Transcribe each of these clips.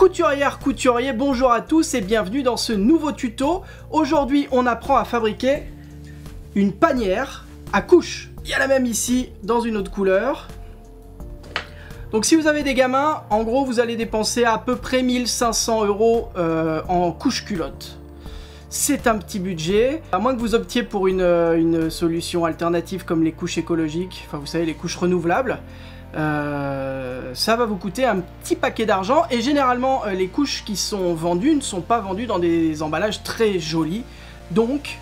Couturière, couturier, bonjour à tous et bienvenue dans ce nouveau tuto. Aujourd'hui, on apprend à fabriquer une panière à couches. Il y a la même ici, dans une autre couleur. Donc si vous avez des gamins, en gros, vous allez dépenser à peu près 1500 € en couches culottes. C'est un petit budget, à moins que vous optiez pour une solution alternative comme les couches écologiques, enfin vous savez, les couches renouvelables. Ça va vous coûter un petit paquet d'argent et généralement les couches qui sont vendues ne sont pas vendues dans des emballages très jolis. Donc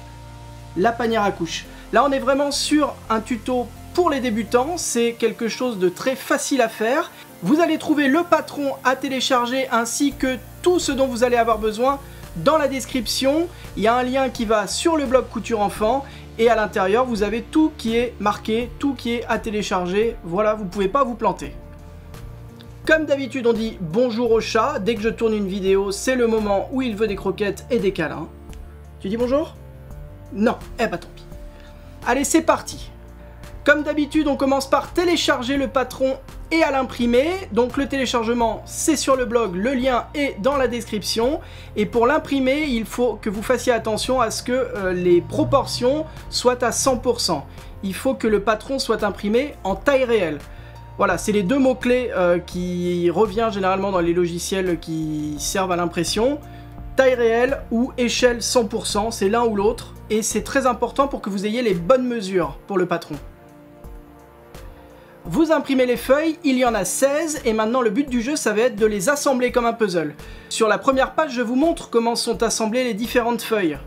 la panière à couches. Là on est vraiment sur un tuto pour les débutants, c'est quelque chose de très facile à faire. Vous allez trouver le patron à télécharger ainsi que tout ce dont vous allez avoir besoin dans la description. Il y a un lien qui va sur le blog Couture Enfant. Et à l'intérieur, vous avez tout qui est marqué, tout qui est à télécharger. Voilà, vous ne pouvez pas vous planter. Comme d'habitude, on dit bonjour au chat. Dès que je tourne une vidéo, c'est le moment où il veut des croquettes et des câlins. Tu dis bonjour? Non, eh bah tant pis. Allez, c'est parti. Comme d'habitude, on commence par télécharger le patron et à l'imprimer. Donc le téléchargement, c'est sur le blog, le lien est dans la description. Et pour l'imprimer, il faut que vous fassiez attention à ce que les proportions soient à 100%. Il faut que le patron soit imprimé en taille réelle. Voilà, c'est les deux mots-clés qui reviennent généralement dans les logiciels qui servent à l'impression. Taille réelle ou échelle 100%, c'est l'un ou l'autre. Et c'est très important pour que vous ayez les bonnes mesures pour le patron. Vous imprimez les feuilles, il y en a 16 et maintenant le but du jeu ça va être de les assembler comme un puzzle. Sur la première page je vous montre comment sont assemblées les différentes feuilles.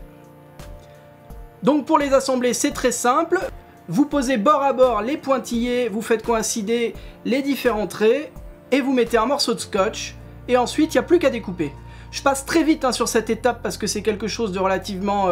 Donc pour les assembler c'est très simple, vous posez bord à bord les pointillés, vous faites coïncider les différents traits et vous mettez un morceau de scotch et ensuite il n'y a plus qu'à découper. Je passe très vite sur cette étape parce que c'est quelque chose de relativement...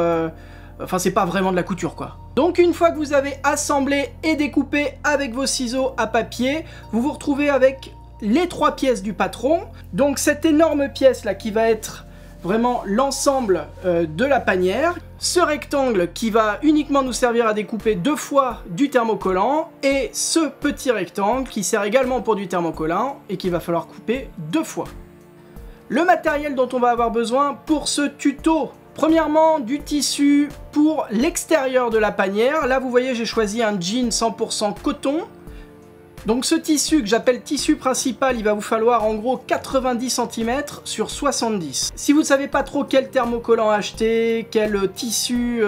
Enfin, c'est pas vraiment de la couture, quoi. Donc, une fois que vous avez assemblé et découpé avec vos ciseaux à papier, vous vous retrouvez avec les 3 pièces du patron. Donc, cette énorme pièce-là qui va être vraiment l'ensemble de la panière. Ce rectangle qui va uniquement nous servir à découper 2 fois du thermocollant. Et ce petit rectangle qui sert également pour du thermocollant et qu'il va falloir couper 2 fois. Le matériel dont on va avoir besoin pour ce tuto. Premièrement, du tissu pour l'extérieur de la panière. Là, vous voyez, j'ai choisi un jean 100% coton. Donc ce tissu que j'appelle tissu principal, il va vous falloir en gros 90 cm sur 70. Si vous ne savez pas trop quel thermocollant acheter, quel tissu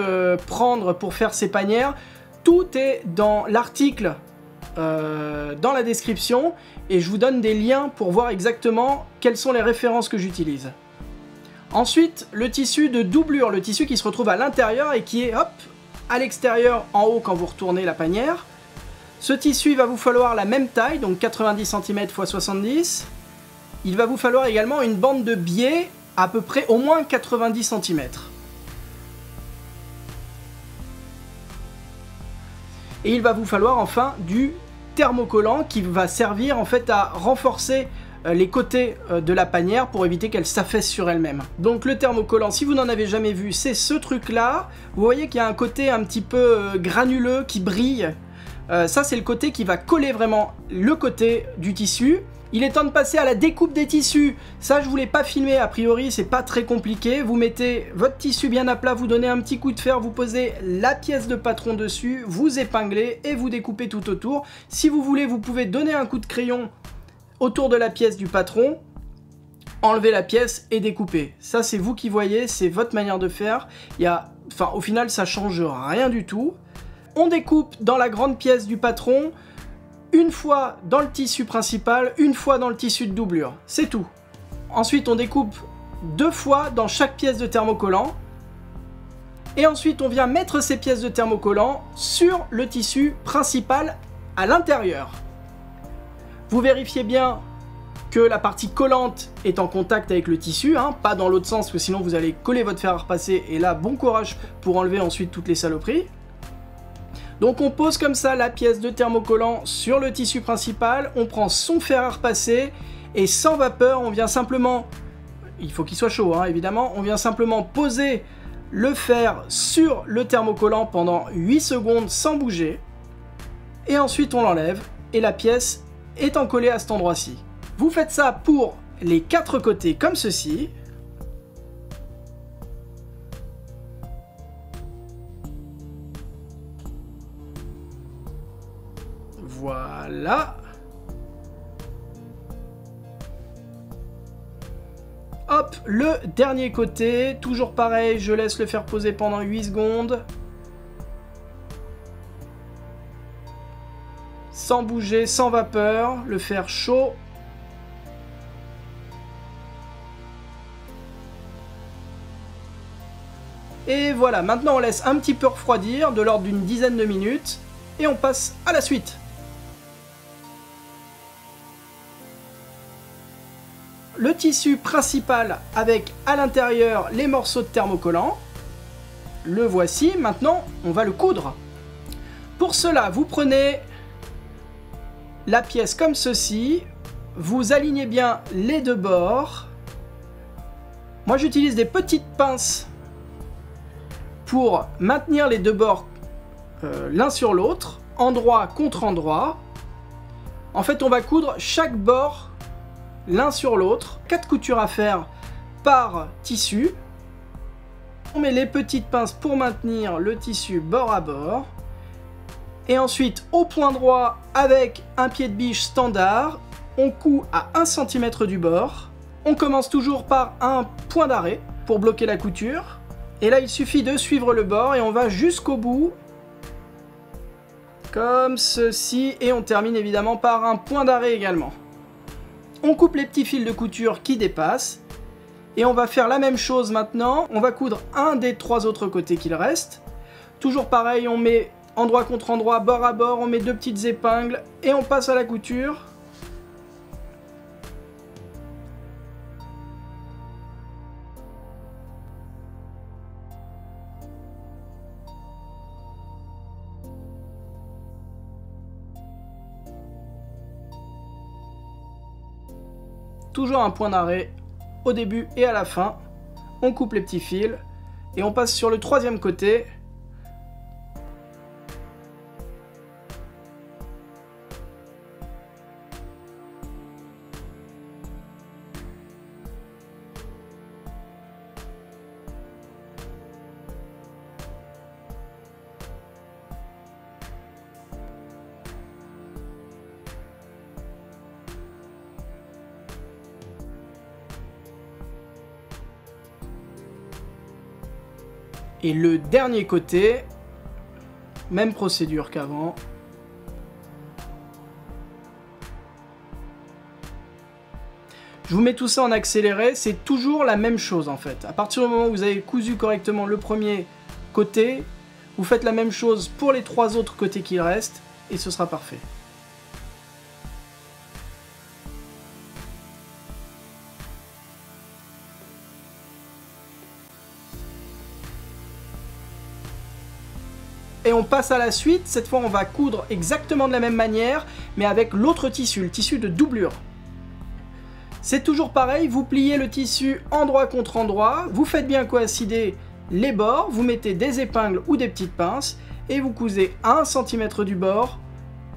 prendre pour faire ces panières, tout est dans l'article dans la description et je vous donne des liens pour voir exactement quelles sont les références que j'utilise. Ensuite, le tissu de doublure, le tissu qui se retrouve à l'intérieur et qui est hop, à l'extérieur en haut quand vous retournez la panière. Ce tissu, il va vous falloir la même taille, donc 90 cm x 70. Il va vous falloir également une bande de biais, à peu près au moins 90 cm. Et il va vous falloir enfin du thermocollant qui va servir en fait à renforcer les côtés de la panière pour éviter qu'elle s'affaisse sur elle-même. Donc le thermocollant, si vous n'en avez jamais vu, c'est ce truc là. Vous voyez qu'il y a un côté un petit peu granuleux qui brille. Ça c'est le côté qui va coller vraiment le côté du tissu. Il est temps de passer à la découpe des tissus. Ça je ne voulais pas filmer, a priori c'est pas très compliqué. Vous mettez votre tissu bien à plat, vous donnez un petit coup de fer, vous posez la pièce de patron dessus, vous épinglez et vous découpez tout autour. Si vous voulez, vous pouvez donner un coup de crayon autour de la pièce du patron, enlever la pièce et découper. Ça c'est vous qui voyez, c'est votre manière de faire. Enfin, au final ça change rien du tout. On découpe dans la grande pièce du patron, une fois dans le tissu principal, une fois dans le tissu de doublure. C'est tout. Ensuite on découpe 2 fois dans chaque pièce de thermocollant. Et ensuite on vient mettre ces pièces de thermocollant sur le tissu principal à l'intérieur. Vous vérifiez bien que la partie collante est en contact avec le tissu, pas dans l'autre sens, parce que sinon vous allez coller votre fer à repasser, et là, bon courage pour enlever ensuite toutes les saloperies. Donc on pose comme ça la pièce de thermocollant sur le tissu principal, on prend son fer à repasser, et sans vapeur, on vient simplement, il faut qu'il soit chaud évidemment, on vient simplement poser le fer sur le thermocollant pendant 8 secondes sans bouger, et ensuite on l'enlève, et la pièce est encollée à cet endroit-ci. Vous faites ça pour les 4 côtés comme ceci. Voilà. Hop, le dernier côté, toujours pareil, je laisse le faire poser pendant 8 secondes. Sans bouger, sans vapeur, le faire chaud. Et voilà, maintenant on laisse un petit peu refroidir, de l'ordre d'une dizaine de minutes, et on passe à la suite. Le tissu principal avec à l'intérieur les morceaux de thermocollant. Le voici, maintenant on va le coudre. Pour cela, vous prenez la pièce comme ceci, vous alignez bien les deux bords. Moi j'utilise des petites pinces pour maintenir les deux bords l'un sur l'autre, endroit contre endroit. En fait on va coudre chaque bord l'un sur l'autre, 4 coutures à faire par tissu. On met les petites pinces pour maintenir le tissu bord à bord. Et ensuite, au point droit, avec un pied de biche standard, on coud à 1 cm du bord. On commence toujours par un point d'arrêt pour bloquer la couture. Et là, il suffit de suivre le bord et on va jusqu'au bout. Comme ceci. Et on termine évidemment par un point d'arrêt également. On coupe les petits fils de couture qui dépassent. Et on va faire la même chose maintenant. On va coudre un des 3 autres côtés qu'il reste. Toujours pareil, on met endroit contre endroit, bord à bord, on met 2 petites épingles et on passe à la couture. Toujours un point d'arrêt au début et à la fin. On coupe les petits fils et on passe sur le 3e côté. Et le dernier côté, même procédure qu'avant. Je vous mets tout ça en accéléré, c'est toujours la même chose en fait. À partir du moment où vous avez cousu correctement le premier côté, vous faites la même chose pour les 3 autres côtés qu'il reste, et ce sera parfait. Et on passe à la suite, cette fois on va coudre exactement de la même manière, mais avec l'autre tissu, le tissu de doublure. C'est toujours pareil, vous pliez le tissu endroit contre endroit, vous faites bien coïncider les bords, vous mettez des épingles ou des petites pinces, et vous cousez à 1 cm du bord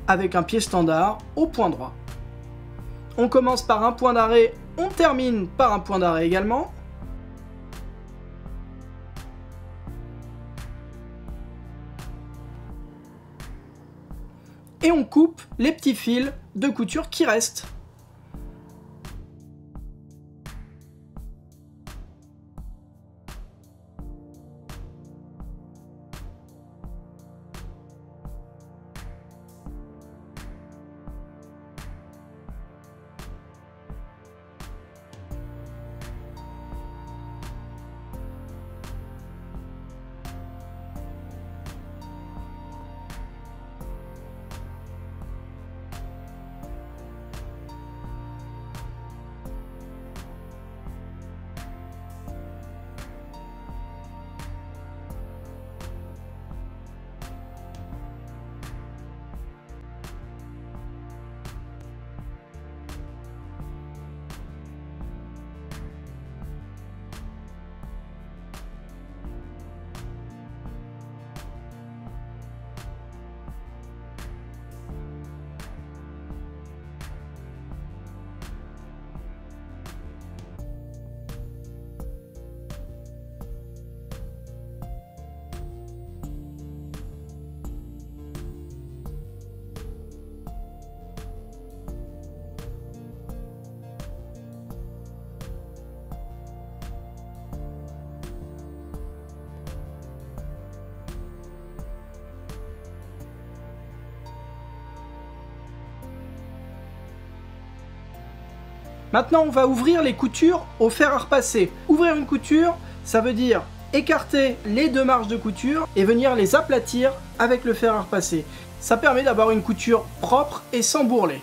avec un pied standard au point droit. On commence par un point d'arrêt, on termine par un point d'arrêt également. Et on coupe les petits fils de couture qui restent. Maintenant, on va ouvrir les coutures au fer à repasser. Ouvrir une couture, ça veut dire écarter les deux marges de couture et venir les aplatir avec le fer à repasser. Ça permet d'avoir une couture propre et sans bourrelet.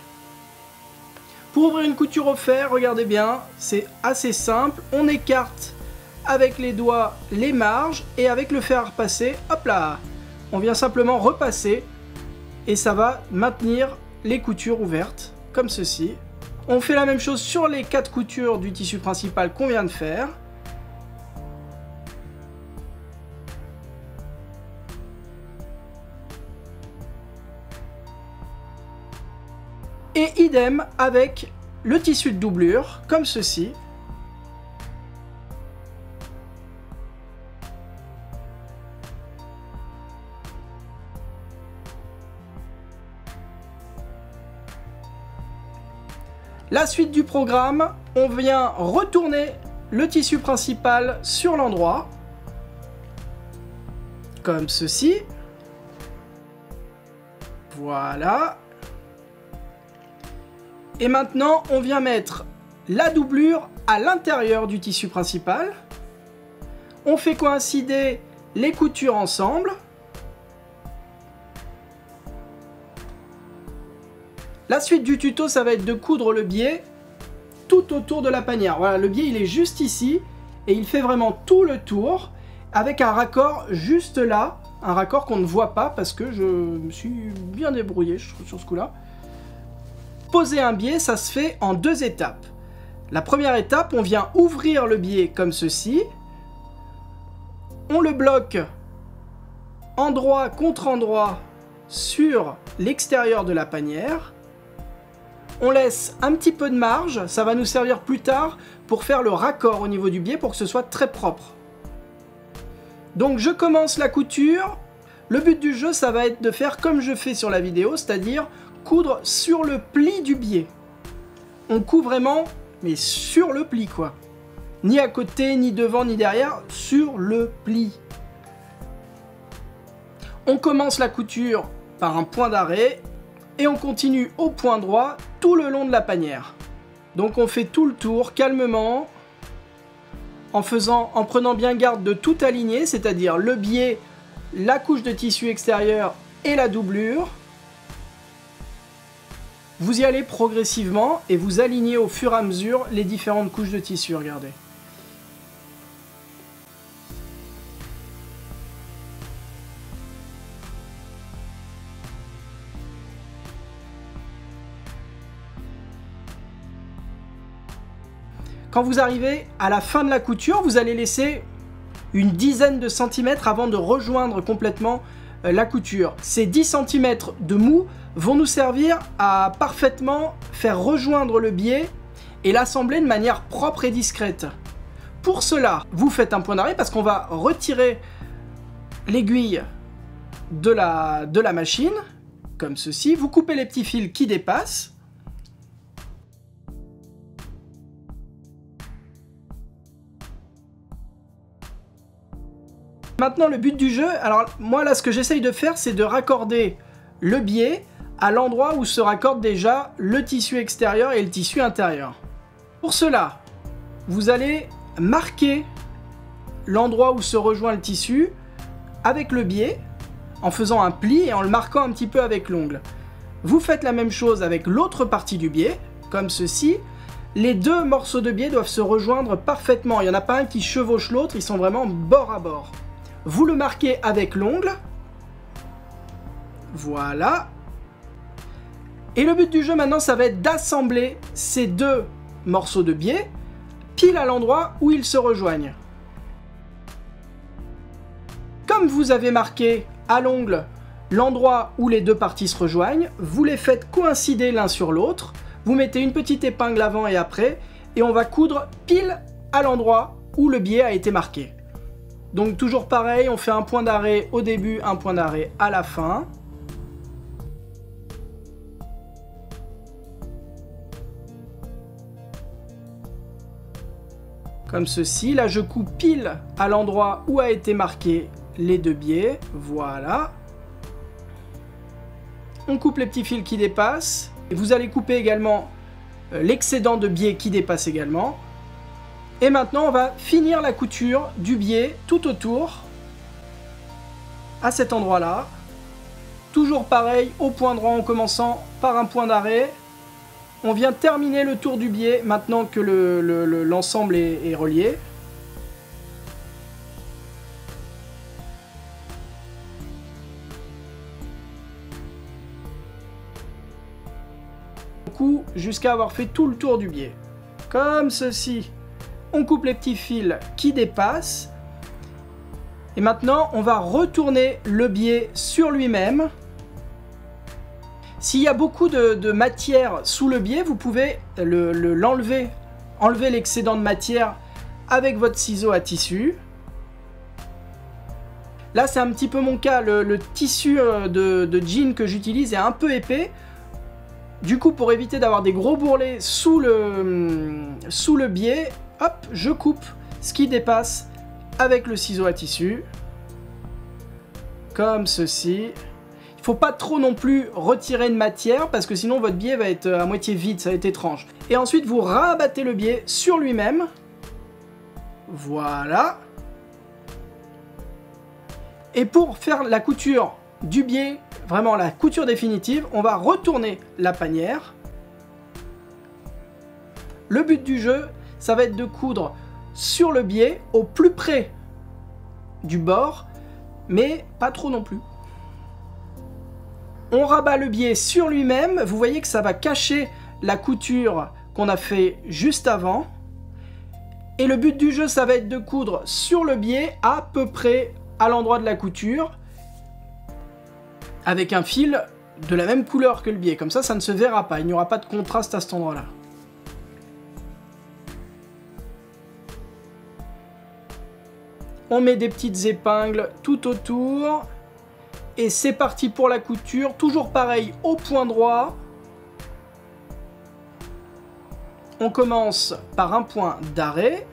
Pour ouvrir une couture au fer, regardez bien, c'est assez simple. On écarte avec les doigts les marges et avec le fer à repasser, hop là, on vient simplement repasser et ça va maintenir les coutures ouvertes comme ceci. On fait la même chose sur les 4 coutures du tissu principal qu'on vient de faire. Et idem avec le tissu de doublure, comme ceci. La suite du programme, on vient retourner le tissu principal sur l'endroit, comme ceci. Voilà. Et maintenant, on vient mettre la doublure à l'intérieur du tissu principal. On fait coïncider les coutures ensemble. La suite du tuto, ça va être de coudre le biais tout autour de la panière. Voilà, le biais, il est juste ici et il fait vraiment tout le tour avec un raccord juste là. Un raccord qu'on ne voit pas parce que je me suis bien débrouillé sur ce coup-là. Poser un biais, ça se fait en 2 étapes. La première étape, on vient ouvrir le biais comme ceci. On le bloque endroit contre endroit sur l'extérieur de la panière. On laisse un petit peu de marge, ça va nous servir plus tard pour faire le raccord au niveau du biais pour que ce soit très propre. Donc je commence la couture. Le but du jeu, ça va être de faire comme je fais sur la vidéo, c'est-à-dire coudre sur le pli du biais. On coud vraiment, mais sur le pli quoi. Ni à côté, ni devant, ni derrière, sur le pli. On commence la couture par un point d'arrêt et on continue au point droit tout le long de la panière. Donc on fait tout le tour calmement, en prenant bien garde de tout aligner, c'est-à-dire le biais, la couche de tissu extérieur et la doublure. Vous y allez progressivement et vous alignez au fur et à mesure les différentes couches de tissu, regardez. Quand vous arrivez à la fin de la couture, vous allez laisser une dizaine de centimètres avant de rejoindre complètement la couture. Ces 10 cm de mou vont nous servir à parfaitement faire rejoindre le biais et l'assembler de manière propre et discrète. Pour cela, vous faites un point d'arrêt parce qu'on va retirer l'aiguille de la machine, comme ceci. Vous coupez les petits fils qui dépassent. Maintenant, le but du jeu, alors moi là ce que j'essaye de faire, c'est de raccorder le biais à l'endroit où se raccorde déjà le tissu extérieur et le tissu intérieur. Pour cela, vous allez marquer l'endroit où se rejoint le tissu avec le biais, en faisant un pli et en le marquant un petit peu avec l'ongle. Vous faites la même chose avec l'autre partie du biais, comme ceci. Les deux morceaux de biais doivent se rejoindre parfaitement. Il n'y en a pas un qui chevauche l'autre, ils sont vraiment bord à bord. Vous le marquez avec l'ongle. Voilà. Et le but du jeu maintenant, ça va être d'assembler ces deux morceaux de biais pile à l'endroit où ils se rejoignent. Comme vous avez marqué à l'ongle l'endroit où les deux parties se rejoignent, vous les faites coïncider l'un sur l'autre. Vous mettez une petite épingle avant et après et on va coudre pile à l'endroit où le biais a été marqué. Donc toujours pareil, on fait un point d'arrêt au début, un point d'arrêt à la fin. Comme ceci, là je coupe pile à l'endroit où a été marqué les deux biais, voilà. On coupe les petits fils qui dépassent. Et vous allez couper également l'excédent de biais qui dépasse également. Et maintenant, on va finir la couture du biais tout autour, à cet endroit-là. Toujours pareil, au point droit en commençant par un point d'arrêt. On vient terminer le tour du biais maintenant que l'ensemble est relié. Jusqu'à avoir fait tout le tour du biais. Comme ceci. On coupe les petits fils qui dépassent. Et maintenant, on va retourner le biais sur lui-même. S'il y a beaucoup de matière sous le biais, vous pouvez l'enlever. Enlever l'excédent de matière avec votre ciseau à tissu. Là, c'est un petit peu mon cas. Le tissu de jean que j'utilise est un peu épais. Du coup, pour éviter d'avoir des gros bourrelets sous le biais, hop, je coupe ce qui dépasse avec le ciseau à tissu. Comme ceci. Il ne faut pas trop non plus retirer de matière parce que sinon votre biais va être à moitié vide, ça va être étrange. Et ensuite, vous rabattez le biais sur lui-même. Voilà. Et pour faire la couture du biais, vraiment la couture définitive, on va retourner la panière. Le but du jeu, ça va être de coudre sur le biais au plus près du bord, mais pas trop non plus. On rabat le biais sur lui-même, vous voyez que ça va cacher la couture qu'on a fait juste avant. Et le but du jeu, ça va être de coudre sur le biais à peu près à l'endroit de la couture, avec un fil de la même couleur que le biais. Comme ça, ça ne se verra pas. Il n'y aura pas de contraste à cet endroit-là. On met des petites épingles tout autour. Et c'est parti pour la couture. Toujours pareil, au point droit. On commence par un point d'arrêt.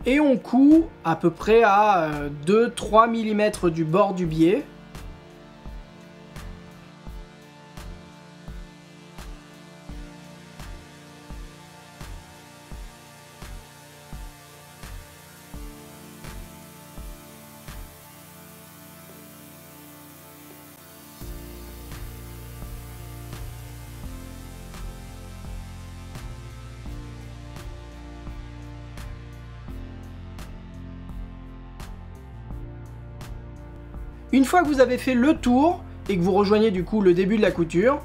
Et on coud à peu près à 2-3 mm du bord du biais. Une fois que vous avez fait le tour et que vous rejoignez du coup le début de la couture,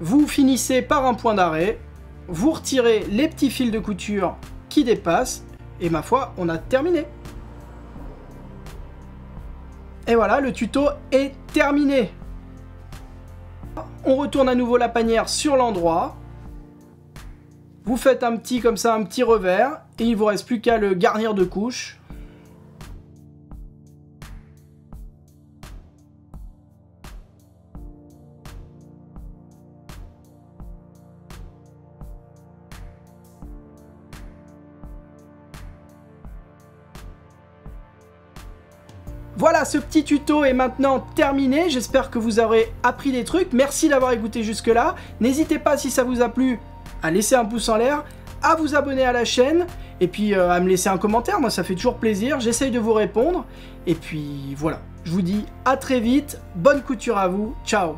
vous finissez par un point d'arrêt, vous retirez les petits fils de couture qui dépassent et ma foi, on a terminé. Et voilà, le tuto est terminé. On retourne à nouveau la panière sur l'endroit. Vous faites un petit comme ça, un petit revers et il ne vous reste plus qu'à le garnir de couches. Voilà, ce petit tuto est maintenant terminé. J'espère que vous aurez appris des trucs. Merci d'avoir écouté jusque-là. N'hésitez pas, si ça vous a plu, à laisser un pouce en l'air, à vous abonner à la chaîne, et puis à me laisser un commentaire. Moi, ça fait toujours plaisir. J'essaye de vous répondre. Et puis voilà, je vous dis à très vite. Bonne couture à vous. Ciao.